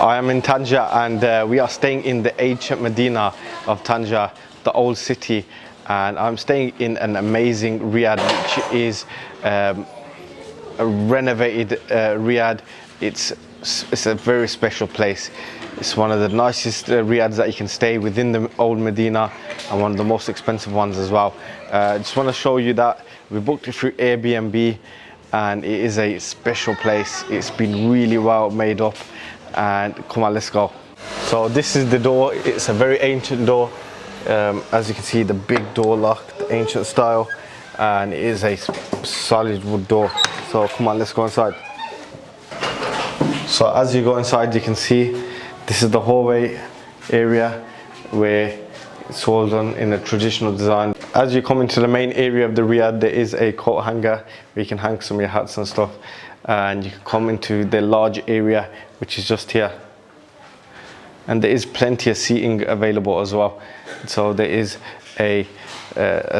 I am in Tangier, and we are staying in the ancient Medina of Tangier, the old city, and I'm staying in an amazing riad, which is a renovated riad. It's a very special place. It's one of the nicest riads that you can stay within the Old Medina, and one of the most expensive ones as well. I just want to show you that we booked it through Airbnb, and it is a special place. It's been really well made up, and come on, let's go. So this is the door. It's a very ancient door. As you can see, the big door lock, the ancient style, and it is a solid wood door. So come on, let's go inside. So as you go inside, you can see this is the hallway area where it's all done in a traditional design. As you come into the main area of the riad, there is a coat hanger where you can hang some of your hats and stuff, and you can come into the large area which is just here, and there is plenty of seating available as well. So there is a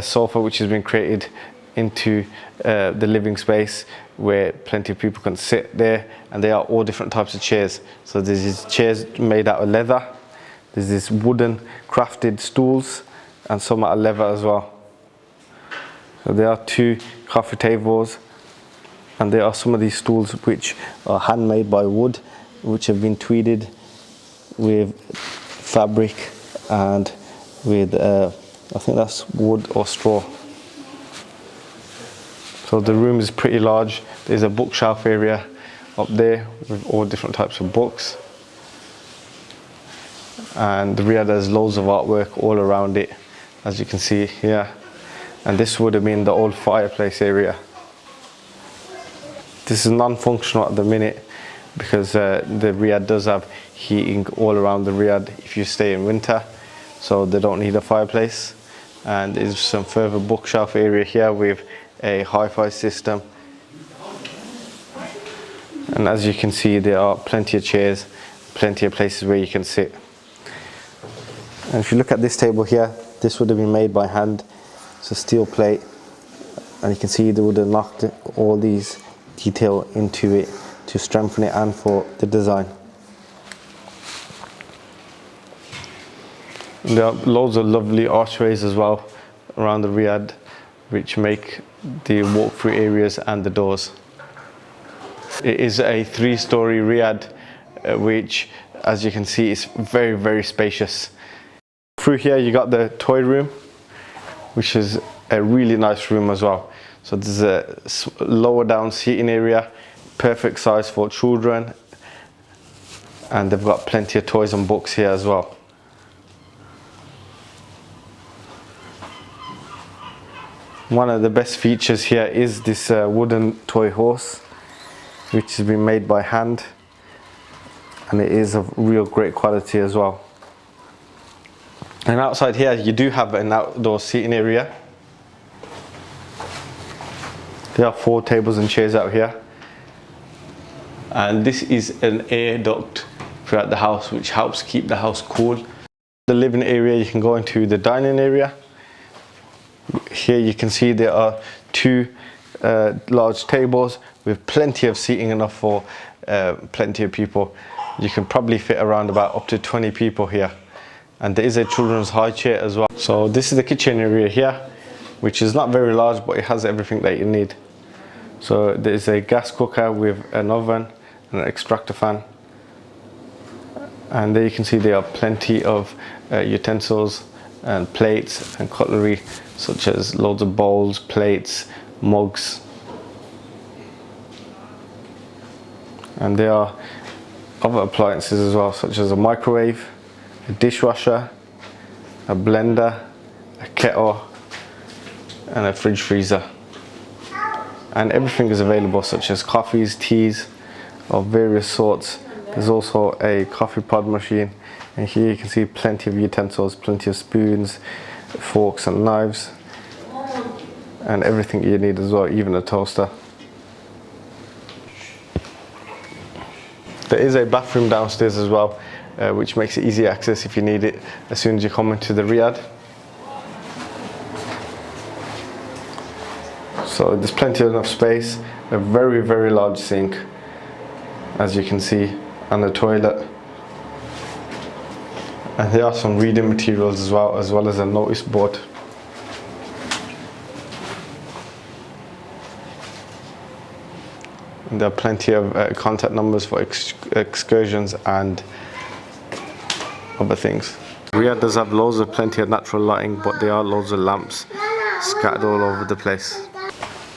sofa which has been created into the living space where plenty of people can sit there, and they are all different types of chairs. So there's these chairs made out of leather, there's this wooden crafted stools, and some out of leather as well. So there are 2 coffee tables, and there are some of these stools which are handmade by wood, which have been tweeded with fabric and with I think that's wood or straw. So the room is pretty large. There's a bookshelf area up there with all different types of books, and the riad has loads of artwork all around it, as you can see here. And this would have been the old fireplace area. This is non-functional at the minute because the riad does have heating all around the riad if you stay in winter, so they don't need a fireplace. And there's some further bookshelf area here with a hi-fi system, and as you can see, there are plenty of chairs, plenty of places where you can sit. And if you look at this table here, this would have been made by hand. It's a steel plate, and you can see they would have knocked all these detail into it to strengthen it and for the design. And there are loads of lovely archways as well around the riad, which make the walk-through areas and the doors. It is a 3-story riad, which, as you can see, is very, very spacious. Through here you got the toy room, which is a really nice room as well. So there's a lower down seating area, perfect size for children, and they've got plenty of toys and books here as well. One of the best features here is this wooden toy horse, which has been made by hand, and it is of real great quality as well. And outside here you do have an outdoor seating area. There are 4 tables and chairs out here, and this is an air duct throughout the house, which helps keep the house cool. The living area, you can go into the dining area. Here you can see there are 2 large tables with plenty of seating, enough for plenty of people. You can probably fit around about up to 20 people here. And there is a children's high chair as well. So this is the kitchen area here, which is not very large, but it has everything that you need. So there is a gas cooker with an oven and an extractor fan. And there you can see there are plenty of utensils and plates and cutlery, such as loads of bowls, plates, mugs. And there are other appliances as well, such as a microwave, a dishwasher, a blender, a kettle, and a fridge freezer. And everything is available, such as coffees, teas of various sorts. There's also a coffee pod machine, and here you can see plenty of utensils, plenty of spoons, forks and knives, and everything you need as well, even a toaster. There is a bathroom downstairs as well, which makes it easy access if you need it as soon as you come into the riad. So there's plenty enough space, a very, very large sink, as you can see, and the toilet. And there are some reading materials as well as a notice board. And there are plenty of contact numbers for excursions and other things. Riyadh does have plenty of natural lighting, but there are loads of lamps scattered all over the place.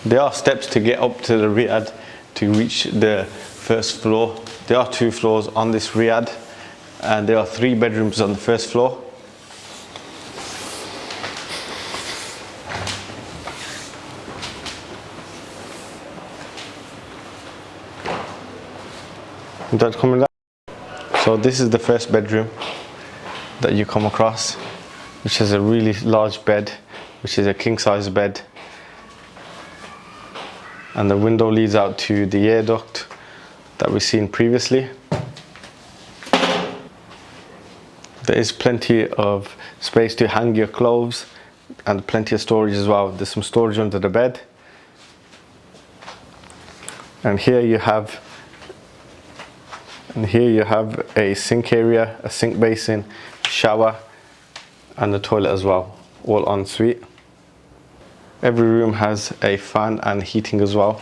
There are steps to get up to the Riyadh to reach the first floor. There are 2 floors on this Riyadh, and there are 3 bedrooms on the first floor. So this is the first bedroom that you come across, which has a really large bed, which is a king size bed, and the window leads out to the air duct that we've seen previously. There is plenty of space to hang your clothes and plenty of storage as well. There's some storage under the bed, and here you have a sink area, a sink basin, shower, and a toilet as well, all en suite. Every room has a fan and heating as well.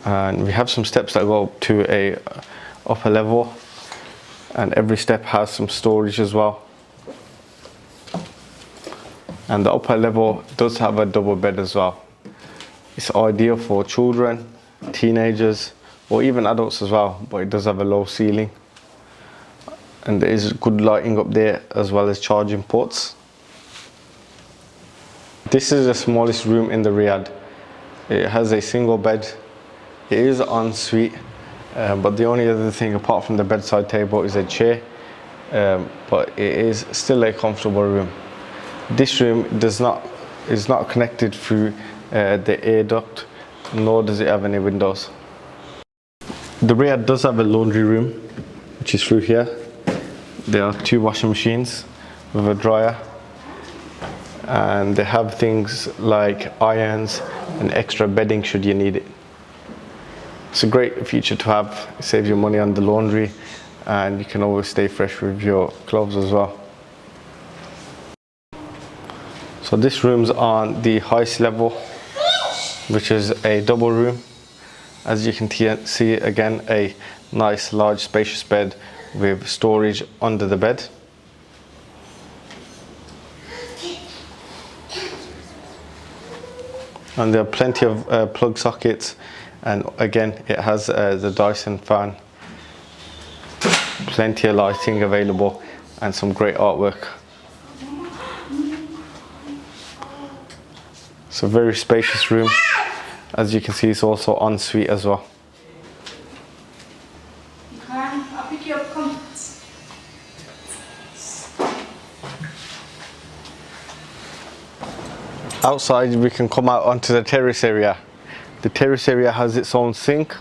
And we have some steps that go up to a upper level, and every step has some storage as well. And the upper level does have a double bed as well. It's ideal for children, teenagers, or even adults as well, but it does have a low ceiling. And there is good lighting up there as well as charging ports. This is the smallest room in the Riyadh. It has a single bed. It is en suite, but the only other thing apart from the bedside table is a chair, but it is still a comfortable room. This room is not connected through the air duct, nor does it have any windows. The Riyadh does have a laundry room, which is through here. There are 2 washing machines with a dryer, and they have things like irons and extra bedding should you need it. It's a great feature to have. It saves you money on the laundry, and you can always stay fresh with your clothes as well. So this room's on the highest level, which is a double room. As you can see, again, a nice large spacious bed with storage under the bed. And there are plenty of plug sockets, and again it has the Dyson fan. Plenty of lighting available and some great artwork. It's a very spacious room. As you can see, it's also en suite as well. I'll pick you up, come. Outside we can come out onto the terrace area. The terrace area has its own sink.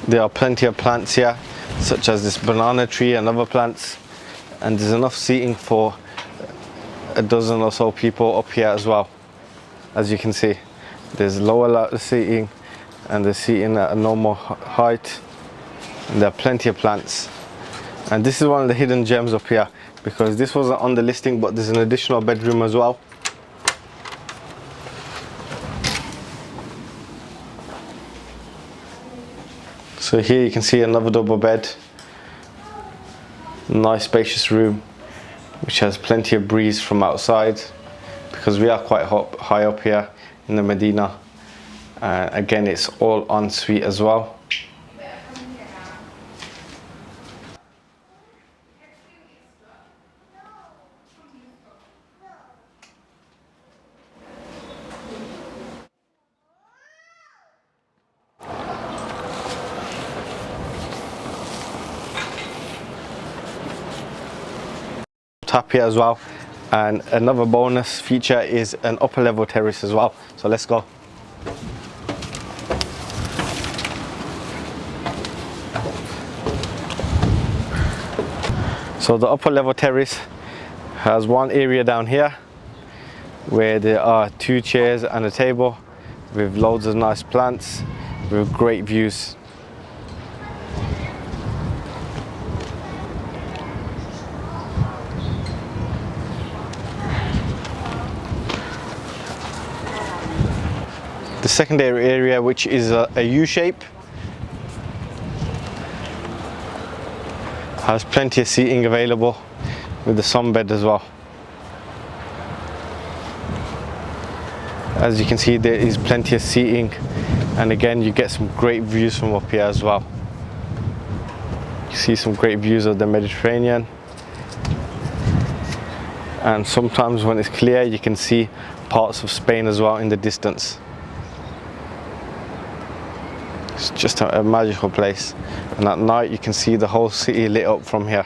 There are plenty of plants here, such as this banana tree and other plants, and there's enough seating for a dozen or so people up here as well. As you can see, there's lower seating and the seating at a normal height, and there are plenty of plants. And this is one of the hidden gems up here, because this wasn't on the listing, but there's an additional bedroom as well. So here you can see another double bed, nice spacious room which has plenty of breeze from outside, because we are quite high up here in the Medina. Again, it's all en suite as well. Top here as well, and another bonus feature is an upper level terrace as well. So let's go. So the upper level terrace has one area down here where there are 2 chairs and a table with loads of nice plants with great views. secondary area, which is a U shape. Has plenty of seating available with the sunbed as well. As you can see, there is plenty of seating, and again you get some great views from up here as well. You see some great views of the Mediterranean, and sometimes when it's clear you can see parts of Spain as well in the distance. It's just a magical place, and at night you can see the whole city lit up from here.